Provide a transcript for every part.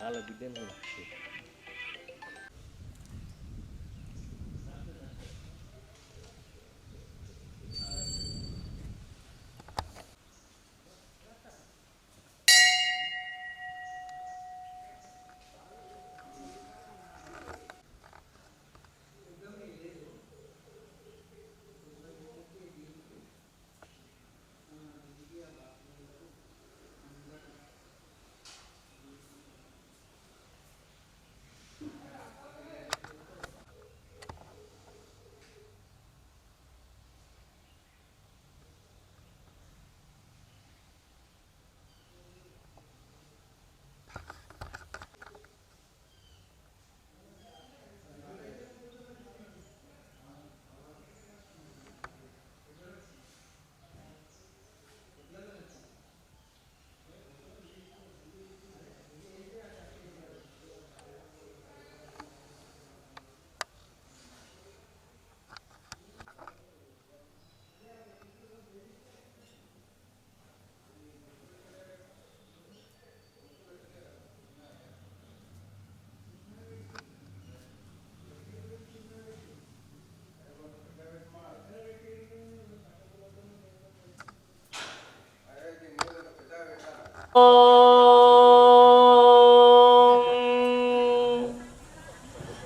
వాళ్ళ బిడ్డ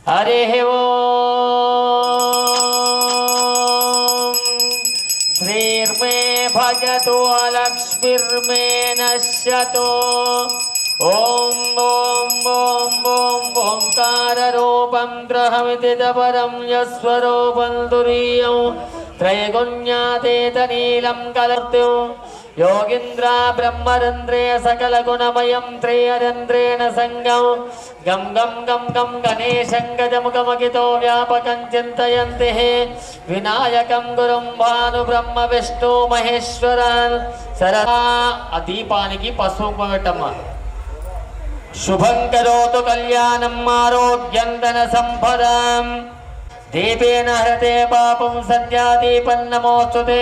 हरिः ओम् श्रीर्मे भजतु अलक्ष्मीर्मे नश्यतु ॐ ॐ ॐ ॐ ओंकाररूपं ग्रहमितितपरं यस्वरूपं तुरीयं त्रैगुण्यातीतनीलं कलर्तु योगीन्द्र ब्रह्मरंद्रे सकल गुणमयं त्रयरंद्रेण संगं गम गम गम गम गणेशं गजमुखमगितो व्यापकं चिन्तयन्ति विनायकं गुरुं भानु ब्रह्म विष्णु महेश्वरन् सरदा अदीपानिकी पशुंक పెట్టమ్మ शुभं करोतु कल्याणं आरोग्यं धन संपदां दीपेन हरते पापं सद्यादीपं नमोस्तुते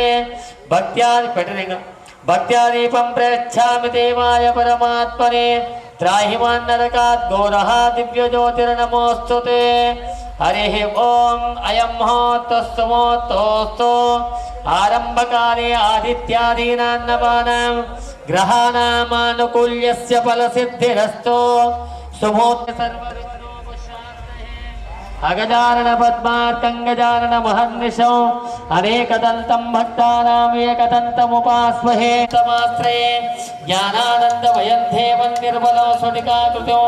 भक्त्या పెట్టింగా भक्त्यादीपं प्रयच्छामि देवाय परमात्मने त्राहिमान् नरकात् घोरः दिव्यज्योतिर्नमोऽस्तुते हरिः ओम अयं मुहूर्तस्तु मुहूर्तोऽस्तु आरम्भकाले आदित्यादीनान्नवानां ग्रहाणामानुकूल्यस्य फलसिद्धिरस्तु सुमुहूर्ते सर्व अगजानन पद्मार्कं गजानन महर्निशो अनेकदन्तं भक्तानाम् एकदन्तमुपास्महे समाश्रये ज्ञानानन्दमयं देवं निर्मलं स्फटिकाकृतिं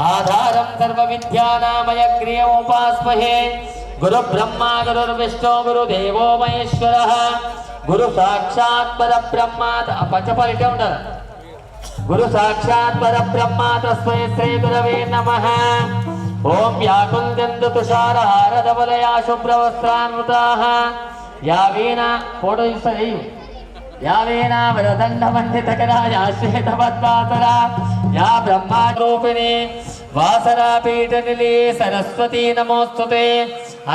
आधारं सर्वविद्यानामयग्रीवमुपास्महे गुरुब्रह्मा गुरुर्विष्णु गुरुदेवो महेश्वरः गुरु साक्षात् परब्रह्मा पचपलिटे उंटारु गुरु साक्षात् परब्रह्मा तस्मै श्री गुरवे नमः ओम व्याकुलदंत तुषारहार धवलया शुभ्रवस्त्रान्विताः या वीणा फोटो या वीणा वरदण्डमण्डितकरा श्वेतपद्मातरा या ब्रह्मारूपिणी वासरापीठनिलये सरस्वती नमोस्तुते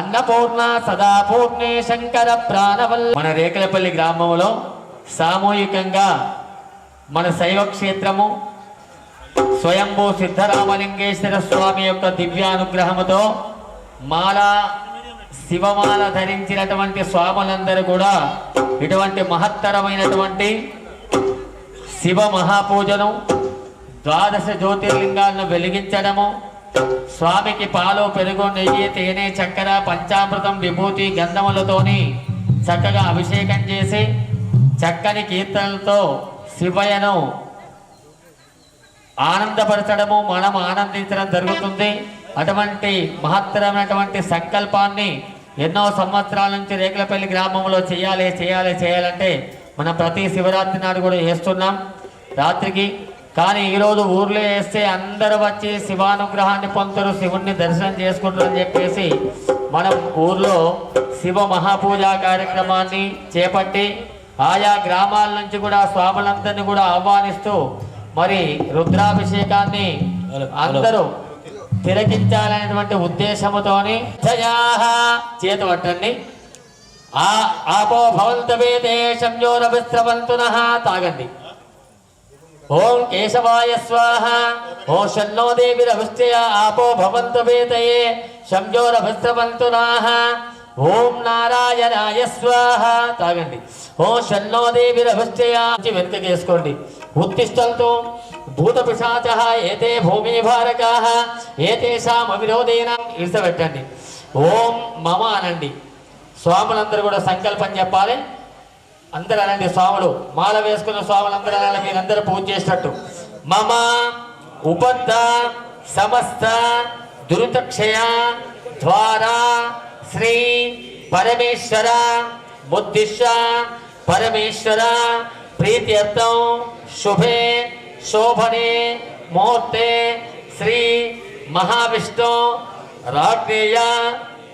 अन्नपूर्णा सदा पूर्णे शंकर प्राणवल्लभ मन రేకలపల్లి గ్రామంలో సామూహికంగా మన శైవ క్షేత్రము స్వయంభూ సిద్ధరామలింగేశ్వర స్వామి యొక్క దివ్యానుగ్రహముతో మాల శివమాల ధరించినటువంటి స్వాములందరూ కూడా ఇటువంటి మహత్తరమైనటువంటి శివ మహాపూజను ద్వాదశ జ్యోతిర్లింగాలను వెలిగించడము స్వామికి పాలు పెరుగు నెయ్యి తేనె చక్కెర పంచామృతం విభూతి గంధములతోని చక్కగా అభిషేకం చేసి చక్కని కీర్తనలతో శివయ్యను ఆనందపరచడము మనం ఆనందించడం జరుగుతుంది అటువంటి మహత్తరమైనటువంటి సంకల్పాన్ని ఎన్నో సంవత్సరాల నుంచి రేకులపల్లి గ్రామంలో చేయాలంటే మనం ప్రతి శివరాత్రి నాడు కూడా చేస్తున్నాం రాత్రికి కానీ ఈరోజు ఊర్లో వేస్తే అందరూ వచ్చి శివానుగ్రహాన్ని పొందుతారు శివుణ్ణి దర్శనం చేసుకుంటారని చెప్పేసి మనం ఊర్లో శివ మహాపూజా కార్యక్రమాన్ని చేపట్టి ఆయా గ్రామాల నుంచి కూడా స్వాములందరినీ కూడా ఆహ్వానిస్తూ మరి రుద్రాభిషేకాన్ని అందరూ తిలకించాలనేటువంటి ఉద్దేశముతోని చేత పట్టండి ఆపో భవంతు వేదే సంయోరవిస్రవంతు నః. తాగండి. ఓం కేశవాయ స్వాహ. ఓం షన్నో దేవిరభిష్ట్య ఆపో భవంతు వేదయే సంయోరవిస్రవంతు నః. ఓం నారాయణాయ స్వాహ. తాగండి. ఓం షన్నో దేవిరభిష్ట్య. వెనుకకి వేసుకోండి. ఉత్తిష్టంతో భూత పిశాచః ఏతే భూమి భారకాః ఏతేషాం అవిరోధేన. ఇడిసబెట్టండి. ఓం మమ అనండి. స్వాములందరూ కూడా సంకల్పం చెప్పాలి. అందరూ అనండి. స్వాములు మాల వేసుకున్న స్వాములందరూ అనాలి. మీరందరూ పూజ చేసినట్టు. మమ ఉపద్ద సమస్త దురితక్షయ ద్వారా శ్రీ పరమేశ్వర బుద్ధిశ్వ పరమేశ్వర ప్రీత్యర్థం శుభే శోభనే ముహూర్తే శ్రీ మహావిష్ణు రాజ్ఞేయ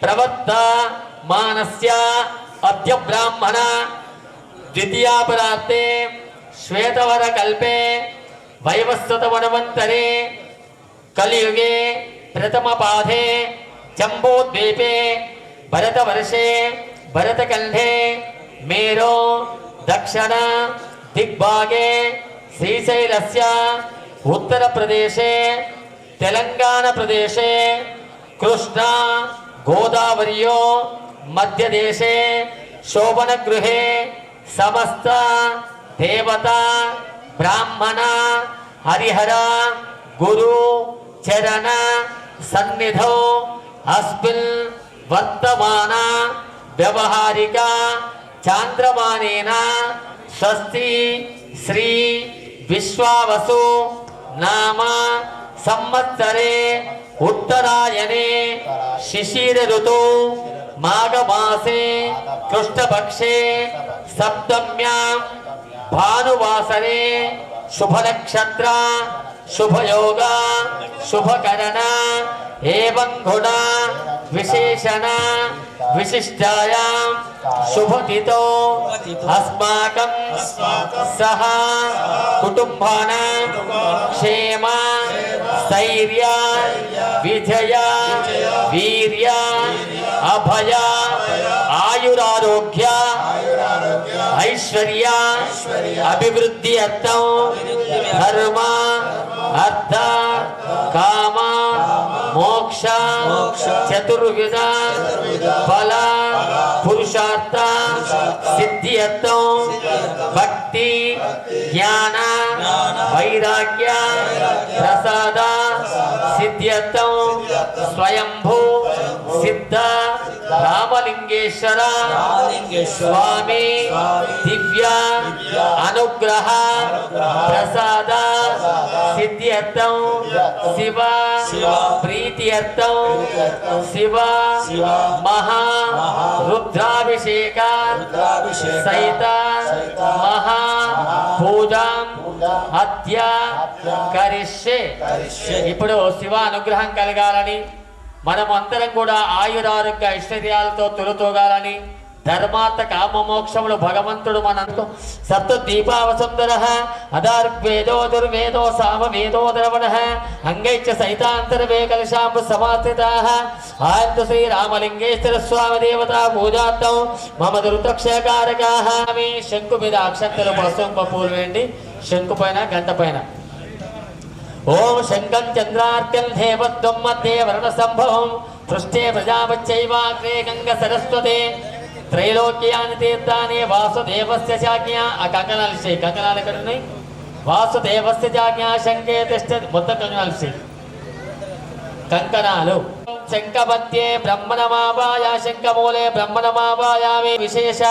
ప్రవర్త మానస్య అద్య బ్రాహ్మణ ద్వితీయాపరార్తే శ్వేతవర కల్పే వైవస్వత వనవంతరే కలియుగే ప్రథమ పాధే జంబోద్వీపే భరతవర్షే భరతకంఠే మేరో దక్షిణ దిగ్భాగే శ్రీశైలస్య ఉత్తర ప్రదేశే తెలంగాణ ప్రదేశే కృష్ణ గోదావరియో మధ్యదేశే శోభన గృహే సమస్త దేవత బ్రాహ్మణ హరిహర గురు చరణ సన్నిధౌ అస్మిన్ వర్తమాన వ్యవహారిక చాంద్రమానేన స్వస్తి శ్రీ విశ్వావసు నామ సంవత్సరే ఉత్తరాయణే శిశిర ఋతు మాఘమాసే కృష్ణపక్షే సప్తమ్యాం భానువాసరే శుభనక్షత్ర శుభయోగ శుభకరణ ఏవం గుణ విశేషణ విశిష్టాయాం శుభతితో అస్మాకం సహ కుటుంబానాం క్షేమ స్థైర్య విజయ వీర్య అభయ ఆయురారోగ్య ఐశ్వర్య అభివృద్ధి అర్థం ధర్మ అర్థ కామ మోక్ష చతుర్విధ ఫల పురుషార్థ సిద్ధి అర్థం భక్తి జ్ఞాన వైరాగ్య ప్రసాద సిద్ధ్యర్థం స్వయంభూ సిద్ధ రామలింగేశ్వర స్వామి దివ్య అనుగ్రహ ప్రసాద సిద్ధ్యర్థం శివ ప్రీత్యర్థం శివ మహా రుద్రాభిషేక సహిత మహా పూజాం అద్య కరిష్యే. ఇప్పుడు శివ అనుగ్రహం కలగాలని, మనం అందరం కూడా ఆయురారోగ్య ఐశ్వర్యాలతో తొలుతోగాలని, ధర్మార్థ కామ మోక్షములు భగవంతుడు మనంతో సప్త దీపావసుందర అదార్వేదో దుర్వేదో సామవేదో ద్రవణ అంగైచ సైతాంతర్వే కలశాంబు సమాస్థితాః ఆయంతు శ్రీ రామలింగేశ్వర స్వామి దేవతా పూజార్థం మమ దుర్దక్షకారకాః. మీ శంకు మీద అక్షంతలు పసుపు పూలు వేయండి. శంకు పైన గంట పైన ఓం శంకం చంద్రార్కం దేవత్వం మధ్యే వర్ణ సంభవం పృష్ఠే ప్రజాపత్యైవాగ్రే గంగ సరస్వతే త్రైలోక్యాని తీర్థాన్ని వాసుదేవస్య శాజ్ఞ. ఆ కంకణాలు ఇచ్చేయి. కంకణాలు ఎక్కడ ఉన్నాయి? వాసుదేవస్య శాజ్ఞ శంకే తిష్ట. మొత్తం కంకణాలు ఇచ్చేయి. కంకణాలు శంఖమధ్యే బ్రహ్మణమావాయ శంఖమూలే బ్రహ్మణమావాయామి విశేష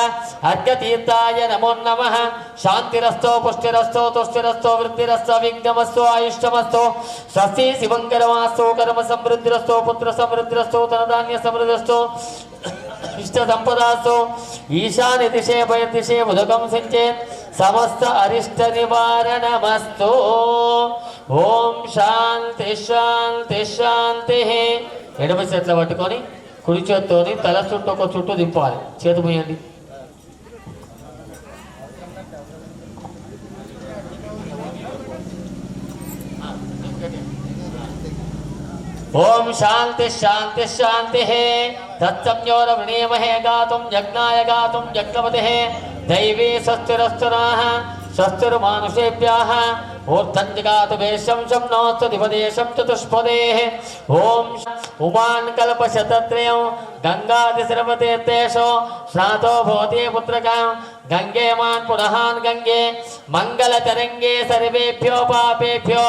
అర్ఘ్యతీర్థాయ నమో నమః. శాంతిరస్తో పుష్టిరస్తో తుష్టిరస్తో వృద్ధిరస్తో విఘ్నమస్తో ఆయుష్యమస్తో స్వస్తి శివంకరమాస్తో కర్మ సమృద్ధిరస్తో పుత్ర సమృద్ధిరస్తో ధనధాన్య సమృద్ధిరస్తో ఇష్ట సంపదాస్తో ఈశాన్య దిశే భయదిశే ఉదకం సించే సమస్త అరిష్ట నివారణమస్తు. ఓం శాంతి శాంతి శాంతి. ఎడమ చేతులు పట్టుకొని కుడి చేత్తోని తల చుట్టూ ఒక చుట్టూ దింపాలి. చేతి పోయండి. ఓం శాంతి శాంతి శాంతి. तत्संयोर वृणीमहे गातुं यज्ञाय गातुं यज्ञपतिः दैवी स्वस्तिरस्तुराः स्वस्तिर्मानुषेभ्यः ऊर्ध्वं जगातु वेशं शम्नोऽस्तु दिवदेशं चतुष्पदेः ॐ उमान् कल्पशतत्रयं गङ्गादिसर्वतीर्थेषु स्नातो भवति पुत्रकां गंगे मान् पुनहान् गंगे मंगलतरंगे सर्वेभ्यो पापेभ्यो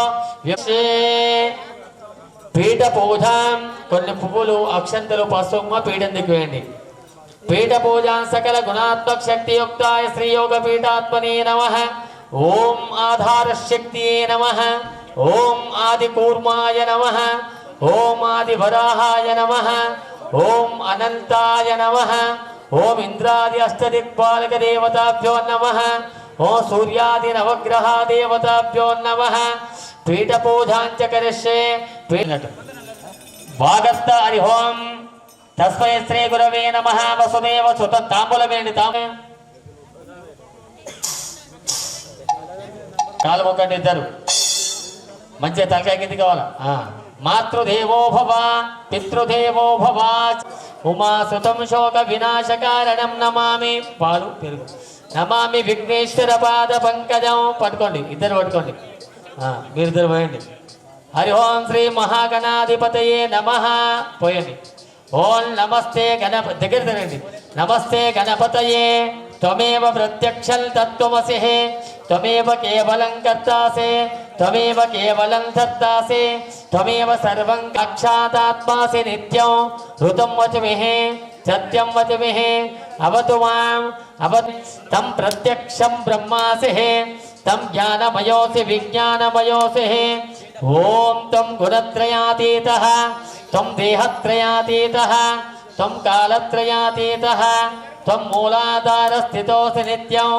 पीठ पूजा కొన్ని పువ్వులు అక్షంతలు పసుమ పీఠం దిక్కువేయండి పీఠ పూజ సకల గుణాత్మక శక్తి యుక్తాయ శ్రీ యోగ పీఠాత్మనే నమః ఓం ఆధార శక్తియే నమః ఓం ఆది కూర్మాయ నమః ఓం ఆది వరాహాయ నమః ఓం అనంతాయ నమః ఓం ఇంద్రాది అష్టదిక్పాలక దేవతాభ్యో నమః ఓం సూర్యాది నవగ్రహ దేవతాభ్యో నమః పీఠ పూజాంచ కరిష్యే వాగత్త హరి ఓం తస్మై శ్రీ గురవే నమః వసుదేవ సుత తాంబూలమేండి కాలు మొక్కండి ఇద్దరు మంచిగా తలకాయ కింది కావాలా మాతృదేవో భవ పితృదేవో భవ ఉమాసుతం శోక వినాశకారణం నమామి పాలు పెరుగు నమామి విఘ్నేశ్వర పాద పంకజం పట్టుకోండి ఇద్దరు పట్టుకోండి మీరిద్దరు పోయండి హరి ఓం శ్రీ మహాగణాధిపతయే నమః పోయండి ఓం నమస్తే గణపతి దగ్గర తినండి నమస్తే గణపతయే త్వమేవ ప్రత్యక్షం తత్వమసి త్వమేవ కేవలం కర్తాసి త్వమేవ కేవలం ధర్తాసి త్వమేవ సర్వం సాక్షాదాత్మాసి నిత్యం ఋతం వచమిహే సత్యం వచమిహే అవతు మాం అవతు తం ప్రత్యక్షం బ్రహ్మాసి తం జ్ఞానమయోసి విజ్ఞానమయోసి ఓం తం గుణత్రయాతీతః త్వం దేహత్రయాతీతః త్వం కాలత్రయాతీతః త్వం మూలాధార స్థితోసి నిత్యం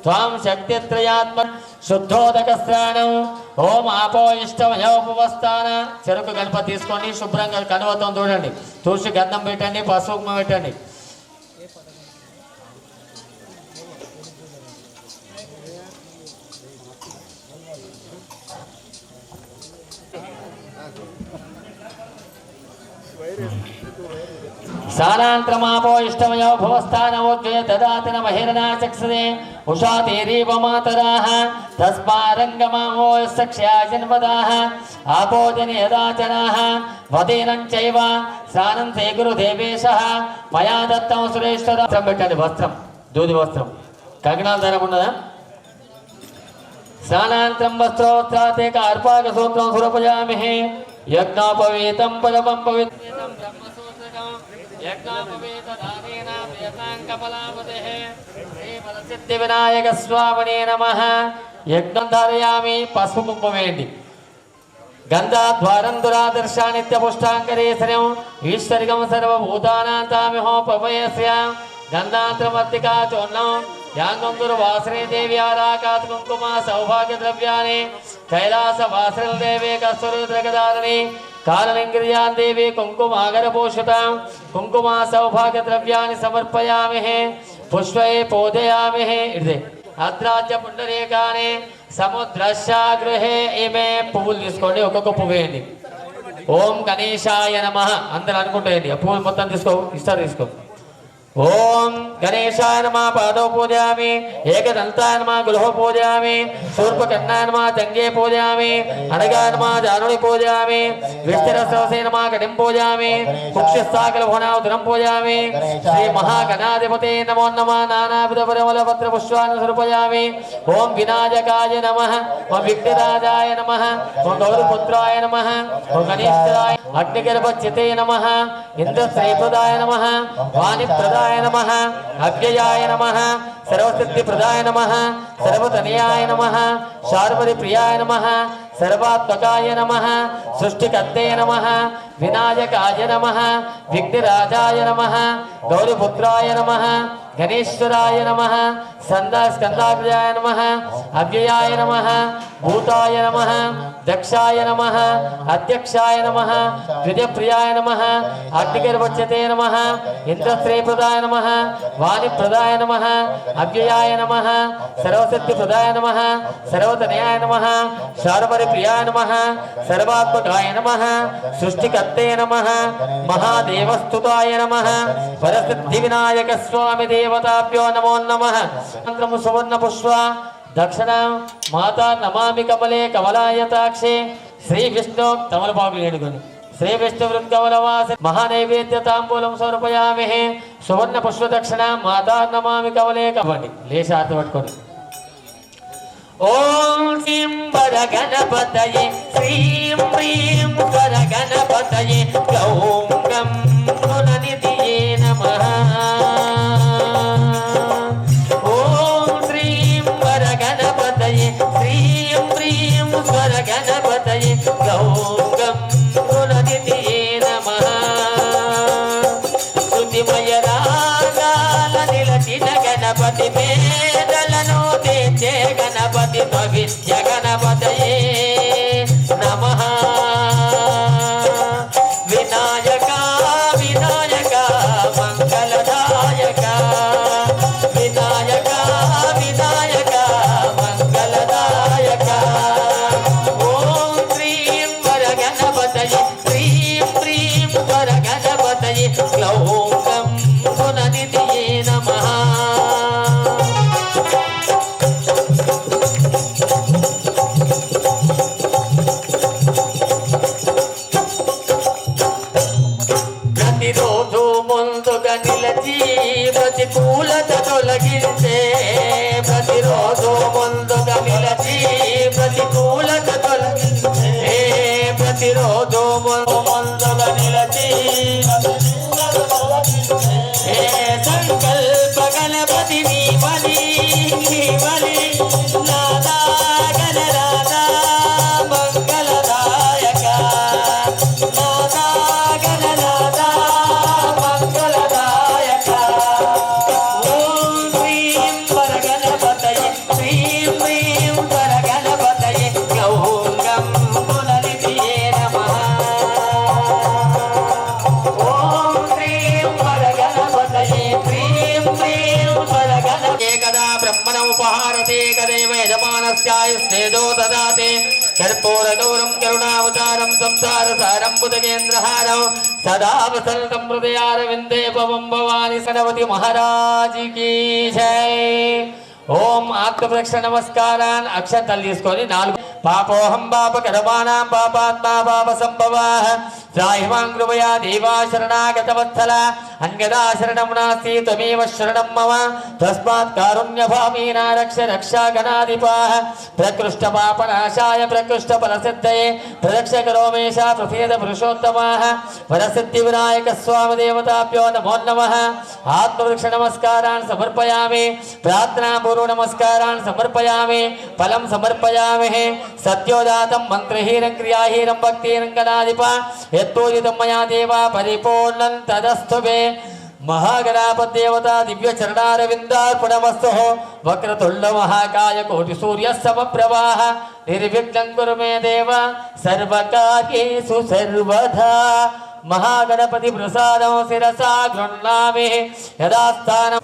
త్వం శక్తిత్రయాత్మ శుద్ధోదక స్నానం ఓం ఆపో ఇష్టమయోపవస్థాన చెరుకు గణపతి తీసుకొని శుభ్రంగా కనువతం చూడండి తులసి గంధం పెట్టండి పసుపు పెట్టండి సానాంతరమాపో ఇష్టమయో భవస్థానవోద్వయ దదాతిన మహిరనా చక్షుదే ఉషాతేరీవ మాతరాః తస్మారంగమామో సక్ష్యాజన్వదాః ఆపోజని యదాచనాః వదేనం చైవ స్నానం తే గురు దేవేశః మయా దత్తం సురేశ్వర వస్త్రం పెట్టండి వస్త్రం దూది వస్త్రం కంకణాల ధరం ఉన్నదా స్నానాంతరం వస్త్రోత్రాతేక అర్పాక సూత్రం సురపజామిహి యజ్ఞోపవీతం పరమం పవిత్రం బ్రహ్మసూత్రకం యజ్ఞోపవీతదానేన వేదాంకఫలాపతేః శ్రీఫలసిద్ధి వినాయక స్వామినే నమః యజ్ఞం ధారయామి పసుపు కుంకుమ వేయండి గంధాద్వారం దురాదర్శానిత్య పుష్టాంకరేశనం ఈశ్వరికం సర్వభూతానాం తామిహోపమయస్య గంధాంతరమర్తికా చూర్ణం యాంగం గురు వాసనే దేవి ఆరాకాత్ కుంకుమ సౌభాగ్య ద్రవ్యాన్ని కైలాస వాసన దేవే కస్తూరిద్రగదారిణి కాలలింగిర్యాన్ దేవి కుంకుమాగర భూషితాం కుంకుమ సౌభాగ్య ద్రవ్యాన్ని సమర్పయామి పుష్పై పూజయామి ఇదే అద్రాజ్య పుండరీకాని సముద్రశాగృహే ఇమే పువ్వులు తీసుకోండి ఒక్కొక్క పువ్వు వేయండి ఓం గణేశాయ నమః అందరు అనుకుంటేయండి ఆ పువ్వులు మొత్తం తీసుకో ఇస్తారు తీసుకో ఓం గణేశాయ నమః పాదో పూజయామి ఏకదంతాయ నమః గుల్హో పూజయామి శూర్పకర్ణాయ నమః తంగే పూజయామి అనగాయ నమః జానుని పూజయామి విస్తరసవసే నమః కటిం పూజయామి కుక్షస్థాకల భువనావతరం పూజయామి శ్రీ మహాగణాధిపతే నమో నమః నానావిధ పరిమళ పత్ర పుష్పాన్ని సమర్పయామి ఓం వినాయకాయ నమః ఓం విఘ్నరాజాయ నమః ఓం గౌరపుత్రాయ నమః ఓం గణేశ్వరాయ అగ్నిగర్భచ్యుతే నమః ఇంద్రశ్రీప్రదాయ నమః వాణిప్రదాయ నమః అవ్యయాయ నమః సర్వసిద్ధిప్రదాయ నమః సర్వతనయాయ నమః శార్వరి ప్రియాయ నమః సర్వాత్మకాయ నమః సృష్టికర్తే నమః వినాయకాయ నమః విఘ్నరాజాయ నమః గౌరపుత్రాయ నమః గణేశ్వరాయ నమః స్కందాగ్రజాయ నమః అవ్యయాయ నమః భూతాయ నమః దక్షాయ నమః అధ్యక్షాయ నమః ద్విజప్రియాయ నమః అగ్నిగర్వచ్యతే నమః ఇంద్రశ్రేయప్రదాయ నమః వాణిప్రదాయ నమః అవ్యయాయ నమః సర్వశక్తిప్రదాయ నమః సర్వతనయాయ నమః శార్వరిప్రియాయ నమః సర్వాత్మకాయ నమః సృష్టికర్తే నమః మహాదేవస్తుతాయ నమః వరసిద్ధి వినాయక స్వామి దేవతాభ్యో నమో నమః మంత్రము సువర్ణ పుష్ప దక్షిణ మాతా నమామి కమలే కమలాయతాక్షే శ్రీ విష్ణు తమలపాకులు ఏడుకొని శ్రీ విష్ణు వృత్కమలవాస మహానైవేద్య తాంబూలం సమర్పయామి సువర్ణ పుష్ప దక్షిణ మాతా నమామి కమలే కవండి లేచి ఆర్త పట్టుకోండి. ఓం శ్రీం వర గణపతయే శ్రీం హ్రీం వర గణపతయే గ్లౌం గం గుణనిధియే నమః. ఓం శ్రీం వర గణపతయే శ్రీం హ్రీం వర గణపతయే గ్లౌం గం గుణనిధియే నమః. శృతిమయ రాగాల నిలచిన గణపతి పేదలను తెచ్చే గణపతి పవిత్ర గణపతయే నమః. వినాయక వినాయక మంగళదాయక వినాయక వినాయక మంగళదాయక. ఓం శ్రీం వర గణపతయే శ్రీం హ్రీం వర గణపతయే గ్లౌం గం గుణనిధియే నమః. ప్రతిరోజు ముందుగా నిలచి ప్రతికూలత తొలగించే ప్రతిరోజు ముందుగా నిలచి ప్రతికూలత తొలగించే ప్రతిరోజు ముందుగా నిలచి సంకల్ప గణపతి నీ బలి నాదా గణరాధా మంగళదాయక నాదా గణరాధా మంగళదాయక. ఓం శ్రీం వర గణపతయే శ్రీం హ్రీం వర గణపతయే గ్లౌం గం గుణనిధియే నమః. ఓం శ్రీం వర గణపతయే శ్రీం హ్రీం వర గణపతయే కదా బ్రహ్మణ ఉపహారతే కదేవ యజమానస్యాయుస్తేజో దదాతే కర్పూరగౌరం కరుణావతారం సంసారసారం బుధకేంద్రహారం సదా వసంతం హృదయారవిందే పవం భవాని సరవతి మహారాజ్ కీ జై. ఓం ఆత్మప్రక్ష నమస్కారాన్ అక్షంతలు తీసుకొని 4 పాపోహం పాప కర్మాణం పాపాత్మా పాప సంభవాః త్రాహిమాం కృపయా దేవా శరణాగత వత్సల అన్యదా శరణం నాస్తి త్వమేవ శరణం మమ తస్మాత్ కారుణ్యభామీనా రక్ష రక్షా గణాధిపాః ప్రకృష్ట పాపనాశాయ ప్రకృష్ట ఫలసిద్ధయే ప్రదక్ష కరోమేష ప్రసేద పురుషోత్తమాః వరసిద్ధి వినాయక స్వామి దేవతాభ్యో నమో నమః. ఆత్మవృక్ష నమస్కారాన్ సమర్పయామి ప్రార్థనా పూర్వ నమస్కారాన్ సమర్పయామి ఫలం సమర్పయామి. సత్యోదాతం మంత్రహీనం క్రియాహీనం భక్తిహీనం గణాధిప యత్తోజితం మయా దేవా పరిపూర్ణం తదస్తు మే. మహాగణాపదేవతా దివ్య చరణారవిందార్పణమస్తు. వక్రతుండ మహాకాయ కోటి సూర్య సమప్రభాః నిర్విఘ్నం కురు మే దేవ సర్వకార్యేషు సర్వదా. మహాగణపతి ప్రసాదం శిరసా గృహ్ణామి యథాస్థానం.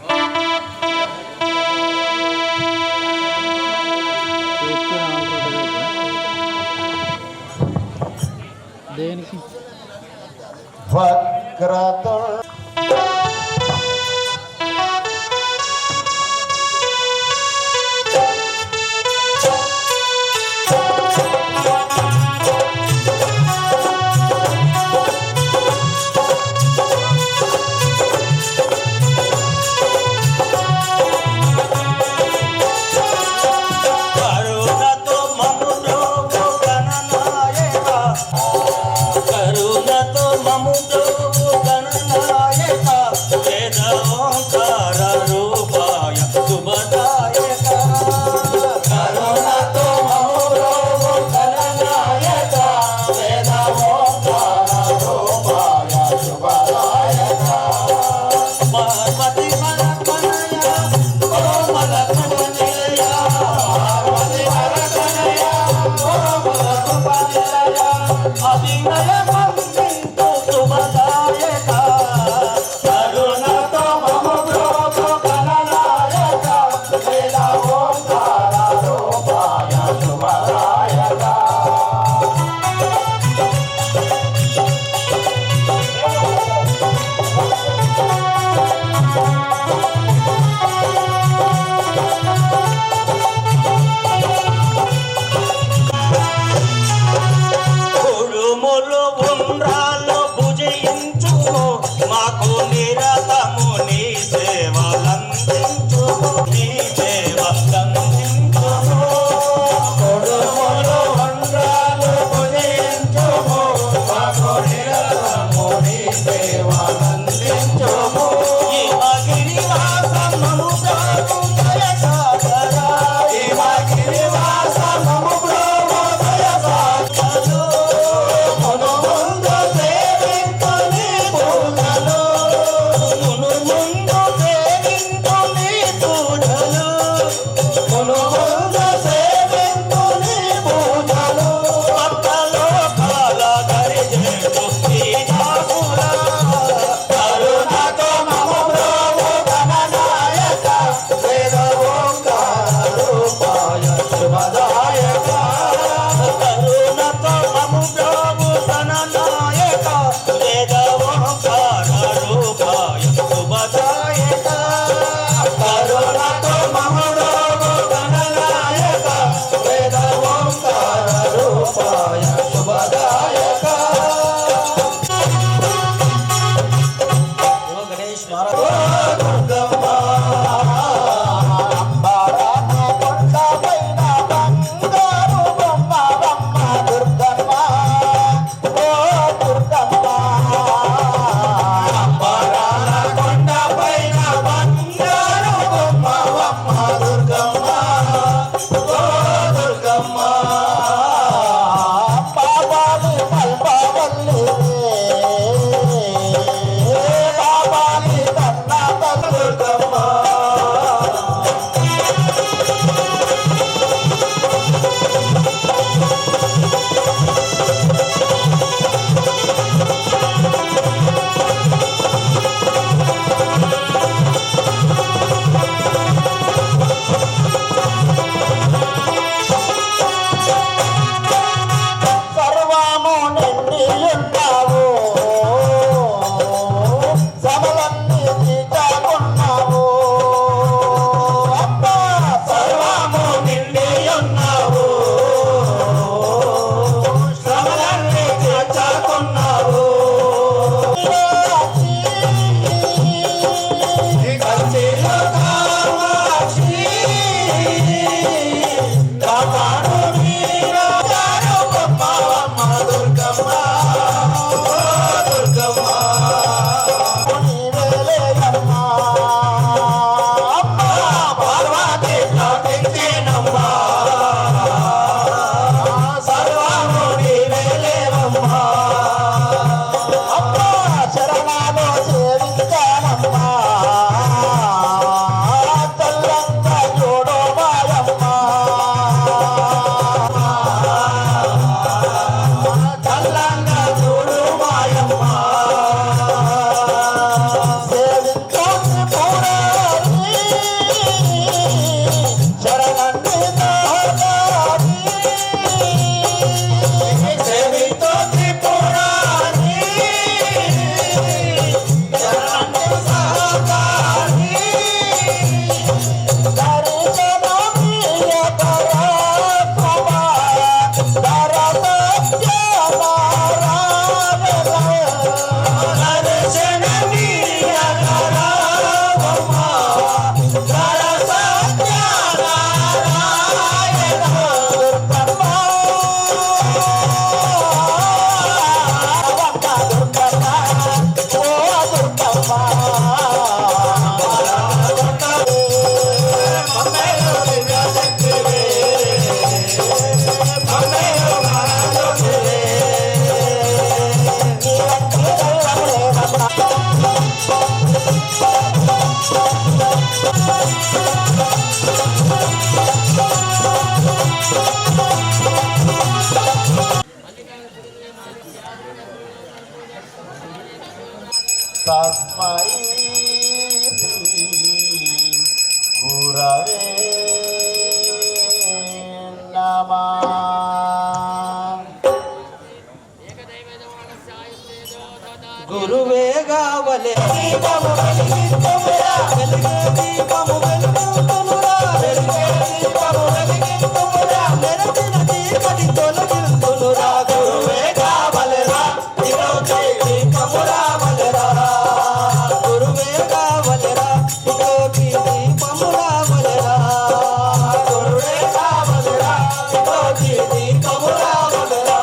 దేనికి వక్రతుండ కరుణతో మము గణనాయ తస్మై శ్రీ గురవే నమః. గురువే గావలే దీపము వెలిగించుమురా, వెలిగే దీపము వెలుగుతునురా, వెలిగే దీపము వెలిగించుమురా, నెరచిన చీకటి తొలగించునురా. గురువే గావలెరా ఇదొకే దీపము రావలెరా, గురువే గావలెరా ఇదొకే దీపము రావలెరా, గురువే గావలెరా ఇదొకే దీపము రావలెరా.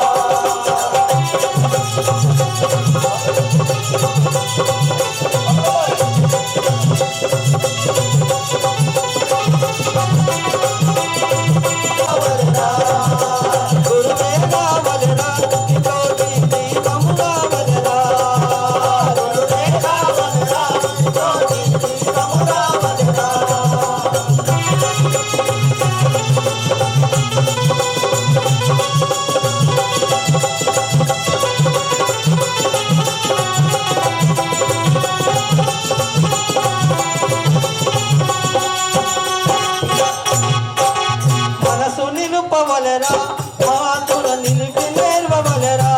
మనసు నిలుపవలెరా మహాత్ముల నిలిపి నేర్వవలెరా,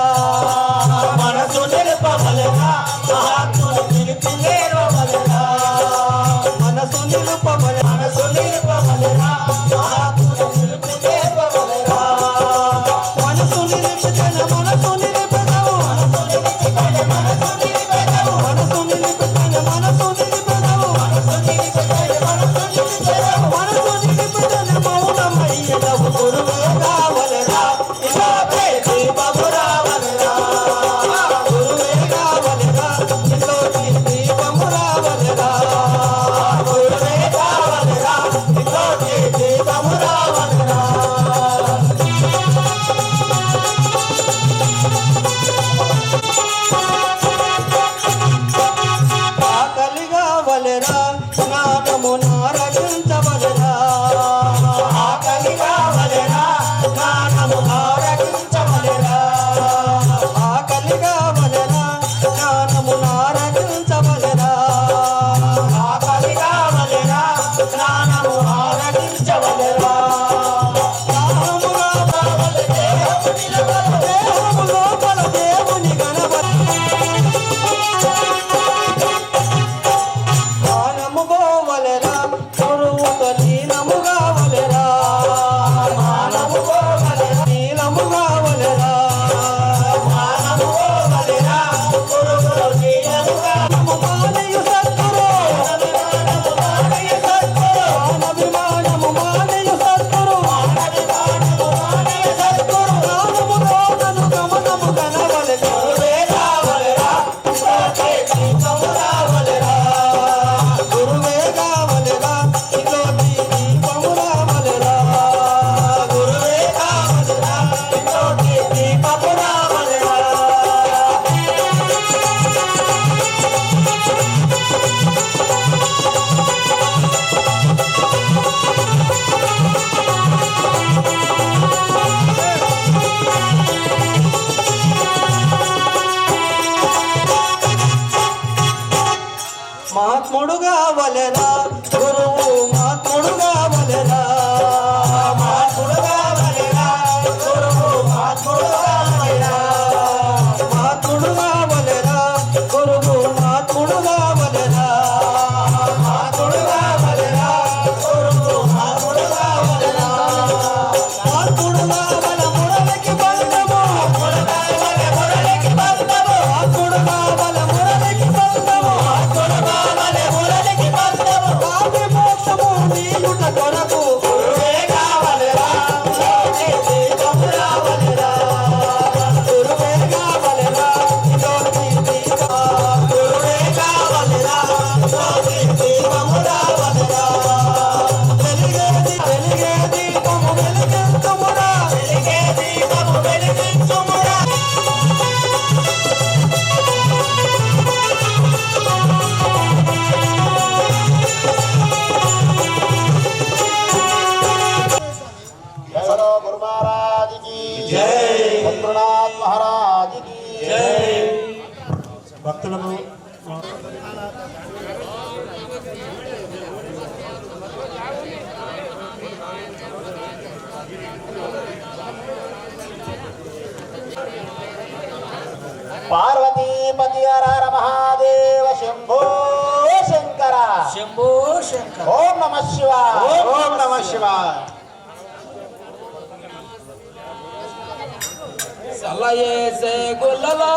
మనసు నిలుపవలెరా మహాత్ముల నిలిపి నేర్వవలెరా, మనసు నిలుపవలె మనసు నిలుపవలెరా మహాత్ముల నిలిపి నేర్వవలెరా, మనసు నిలిపితేనే మనసు నిలిపెదవు, మనసు నిలిపితేనే మనసు నిలిపెదవు, మనసు నిలిపితేనే మనసు నిలిపెదవు, మనసు నిలిపితేనే మనసు నిలిపెదవు, మనసు నిలిపితేనే మౌనమయ్యదవు. గురువే గావలెరా ఇదొకే దీపము రావలెరా, గురువే గావలెరా ఇదొకే దీపము రావలెరా, గురువే గావలెరా ఇదొకే దీపము రావలెరా. ఆకలిగా వలెరా జ్ఞానము నారగించవలెరా, ఆకలిగా వలెరా జ్ఞానము నారగించవలెరా, ఆకలిగా వలెరా జ్ఞానము నారగించవలెరా, ఆకలిగా వలెరా జ్ఞానము నారగించవలెరా. దేహము లోపల దేవుని జ్ఞానము గోవలెరా గురువుతో లీనము గావలెరా, జ్ఞానము గోవలెరా లీనము గావలెరా, జ్ఞానము గోవలెరా గురువుతో లీనము గావలెరా. మానయు సద్గురు మానయు సద్గురు మానవిమానము మానయు సద్గురు మానవిమానము మానయు సద్గురు, జ్ఞానము లోనను గమనము గనవలె. గురువే గావలెరా ఇదొకే దీపము రావలెరా, గురువే గావలెరా ఇదొకే దీపము రావలెరా, గురువే గావలెరా ఇదొకే దీపము రావలెరా. మహాత్ముడుగా వలెరా గురువు మహాత్ముడుగా వలెరా, మహాత్ముడుగా వలెరా గురువు మహాత్ముడుగా వలెరా, మహాత్ముడుగా వలెరా గురువు మహాత్ముడుగా వలెరా, మహాత్ముడుగా వలెరా గురువు మహాత్ముడుగా వలెరా. మహాత్ముడుగా వల మురళికి బంధము, మహాత్ముడుగా వల మురళికి బంధము, మహాత్ముడుగా వల మురళికి బంధము, మహాత్ముడుగా వల మురళికి బంధము, కావ్య మోక్షము నీయుట కొరకు. గురువే గావలెరా ఇదొకే దీపము రావలెరా, గురువే గావలెరా ఇదొకే దీపము, గురువే గావలెరా ఇదొకే దీపము రావలెరా. వెలిగే దీపము వెలిగించుమురా, వెలిగే దీపము వెలిగించుమురా. बोलो गुरु महाराज की जय। सद्गुरुनाथ महाराज की జై. భక్తులకు పార్వతీపతి హర హర మహాదేవ శంభో శంకర. శంభో శంకర. ఓం నమ శివాయ. ఓం నమ శివాయ. సలయేసే గుల్లలా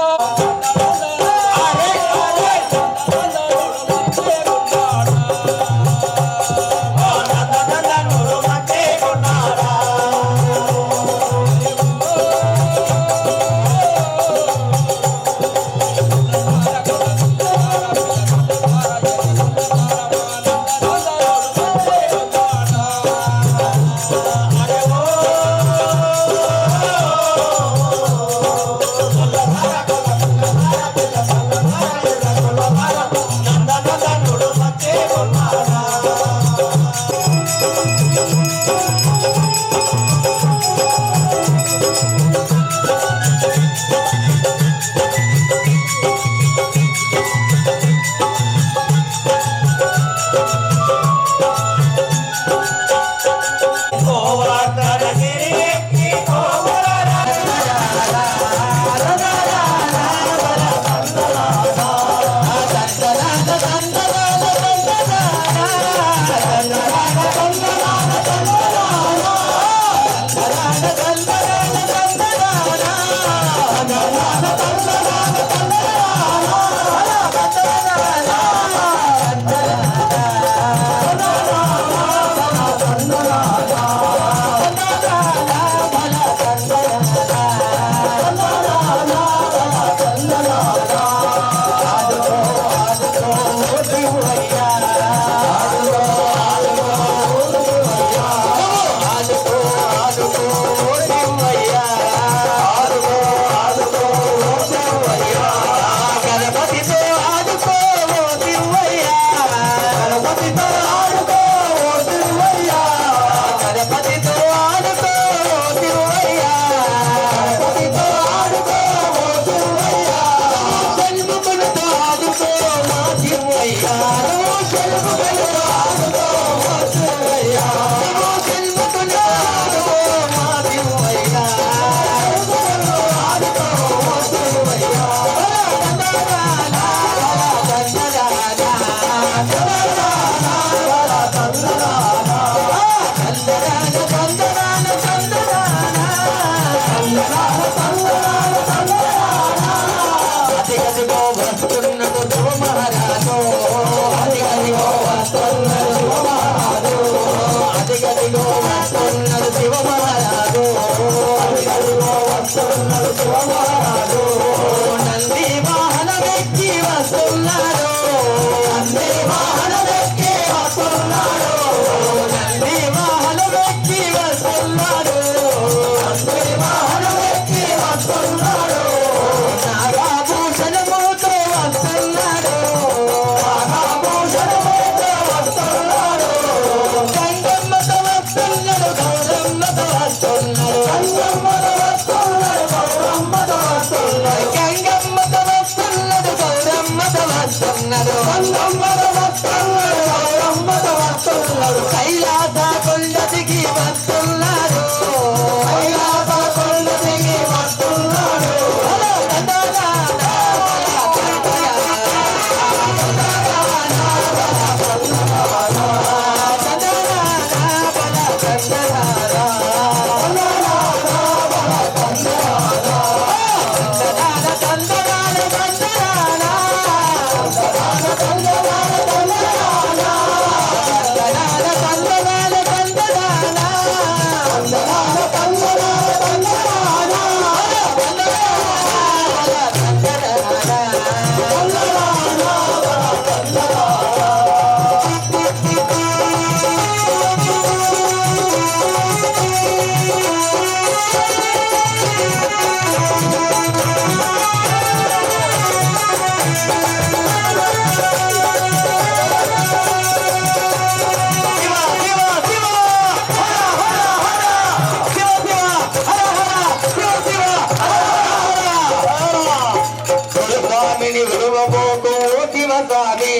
శివ స్వామి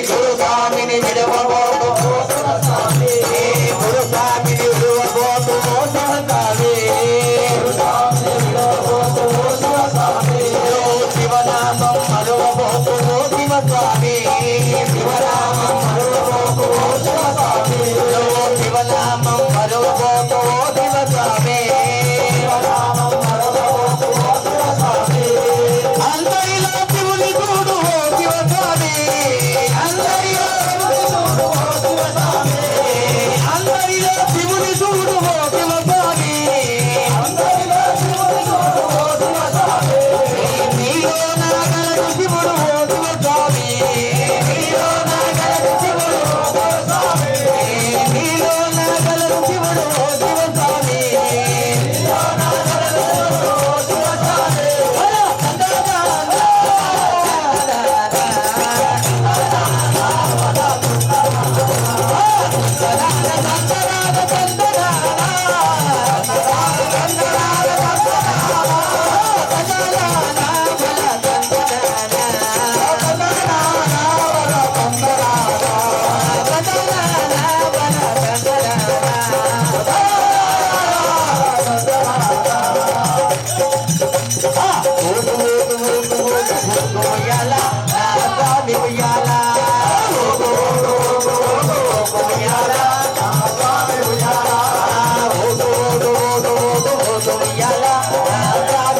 గురు స్వామిని విడవబో